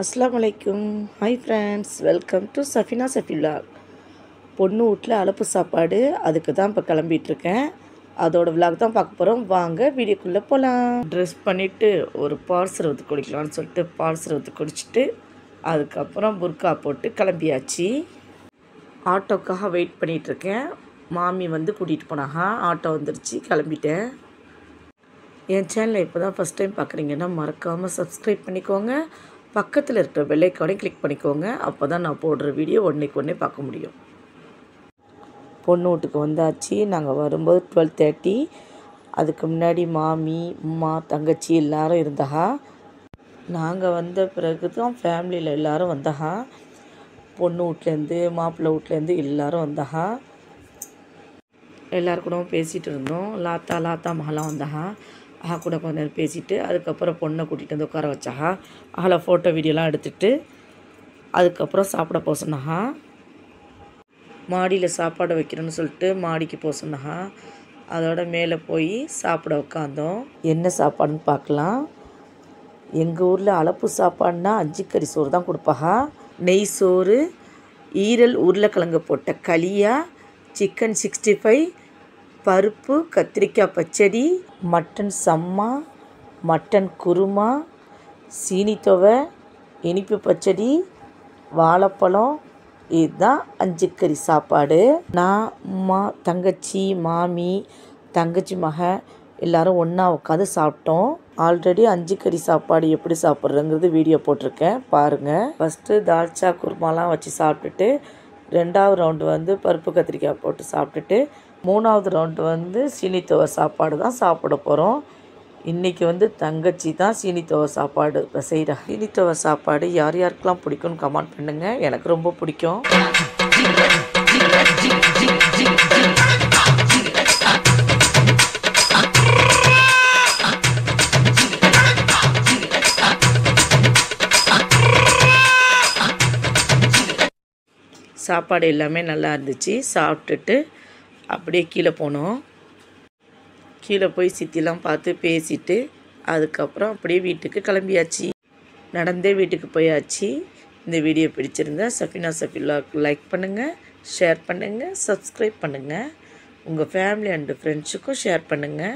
அஸ்ஸலாமுஅலைக்கும். Hi friends, welcome to Safina Safi vlog. பொண்ணு வீட்டில் அலப்பு சாப்பாடு, அதுக்கு தான் இப்போ கிளம்பிகிட்ருக்கேன். அதோட விலாக் தான் பார்க்க போகிறோம். வாங்க வீடியோக்குள்ளே போகலாம். ட்ரெஸ் பண்ணிவிட்டு ஒரு பால் சர்பத்து குடிக்கலான்னு சொல்லிட்டு பால் சர்பத்து குடிச்சிட்டு அதுக்கப்புறம் புர்கா போட்டு கிளம்பியாச்சு. ஆட்டோக்காக வெயிட் பண்ணிகிட்ருக்கேன். மாமி வந்து கூட்டிகிட்டு போனாங்க. ஆட்டோ வந்துருச்சு, கிளம்பிட்டேன். என் சேனலை இப்போ தான் ஃபஸ்ட் டைம் பார்க்குறீங்கன்னா மறக்காமல் சப்ஸ்கிரைப் பண்ணிக்கோங்க. பக்கத்தில் இருக்கிற பெல் ஐக்கானையும் கிளிக் பண்ணிக்கோங்க. அப்போ தான் நான் போடுற வீடியோ ஒன்றைக்கு ஒன்றே பார்க்க முடியும். பொண்ணு வீட்டுக்கு வந்தாச்சு. நாங்கள் வரும்போது 12:30. அதுக்கு முன்னாடி மாமி, அம்மா, தங்கச்சி எல்லோரும் இருந்தாங்க. நாங்கள் வந்த பிறகு தான் ஃபேமிலியில் எல்லோரும் வந்தாங்க. பொண்ணு வீட்லேருந்து மாப்பிள்ளை வீட்லேருந்து எல்லோரும் வந்தாங்க. எல்லோருக்கூடவும் பேசிகிட்டு இருந்தோம். லாத்தா மகளாம் வந்தாங்க. கூட கொஞ்ச நேரம் பேசிவிட்டு அதுக்கப்புறம் பொண்ணை கூட்டிகிட்டு வந்து உட்கார வச்சாங்க. ஃபோட்டோ வீடியோலாம் எடுத்துகிட்டு அதுக்கப்புறம் சாப்பிட போக சொன்னாங்க. மாடியில் சாப்பாடு வைக்கிறேன்னு சொல்லிட்டு மாடிக்கு போக சொன்னாங்க. அதோட மேலே போய் சாப்பிட உட்காந்தோம். என்ன சாப்பாடுன்னு பார்க்கலாம். எங்கள் ஊரில் அலப்பு சாப்பாடுனா 5 கறி சோறு தான் கொடுப்பாங்க. நெய் சோறு, ஈரல் உருளைக்கிழங்கு போட்ட களியா, சிக்கன் 65, பருப்பு, கத்திரிக்காய் பச்சடி, மட்டன் சம்மா, மட்டன் குருமா, சீனித்தொவை, இனிப்பு பச்சடி, வாழைப்பழம். இதுதான் 5 கறி சாப்பாடு. நான், அம்மா, தங்கச்சி, மாமி, தங்கச்சி மக எல்லோரும் ஒன்றா உட்காந்து சாப்பிட்டோம். ஆல்ரெடி 5 கறி சாப்பாடு எப்படி சாப்பிட்றதுங்கிறது வீடியோ போட்டிருக்கேன், பாருங்கள். ஃபஸ்ட்டு தால்ச்சா குருமாலாம் வச்சு சாப்பிட்டுட்டு 2வது ரவுண்டு வந்து பருப்பு கத்திரிக்காய் போட்டு சாப்பிட்டுட்டு 3வது ரவுண்டு வந்து சீனித்தொவை சாப்பாடு தான் சாப்பிட போகிறோம். இன்றைக்கி வந்து தங்கச்சி தான் சீனித்தொவை சாப்பாடு செய்கிறா. சீனித்தொவை சாப்பாடு யார் யாருக்கெல்லாம் பிடிக்கும்னு கமெண்ட் பண்ணுங்கள். எனக்கு ரொம்ப பிடிக்கும். சாப்பாடு எல்லாமே நல்லா இருந்துச்சு. சாப்பிட்டுட்டு அப்படியே கீழே போனோம். கீழே போய் சித்திலாம் பார்த்து பேசிட்டு அதுக்கப்புறம் அப்படியே வீட்டுக்கு கிளம்பியாச்சு. நடந்தே வீட்டுக்கு போயாச்சு. இந்த வீடியோ பிடிச்சிருந்தா சஃபினா சஃபி விலாக் லைக் பண்ணுங்கள், ஷேர் பண்ணுங்கள், சப்ஸ்கிரைப் பண்ணுங்கள். உங்கள் ஃபேமிலி அண்டு ஃப்ரெண்ட்ஸுக்கும் ஷேர் பண்ணுங்கள்.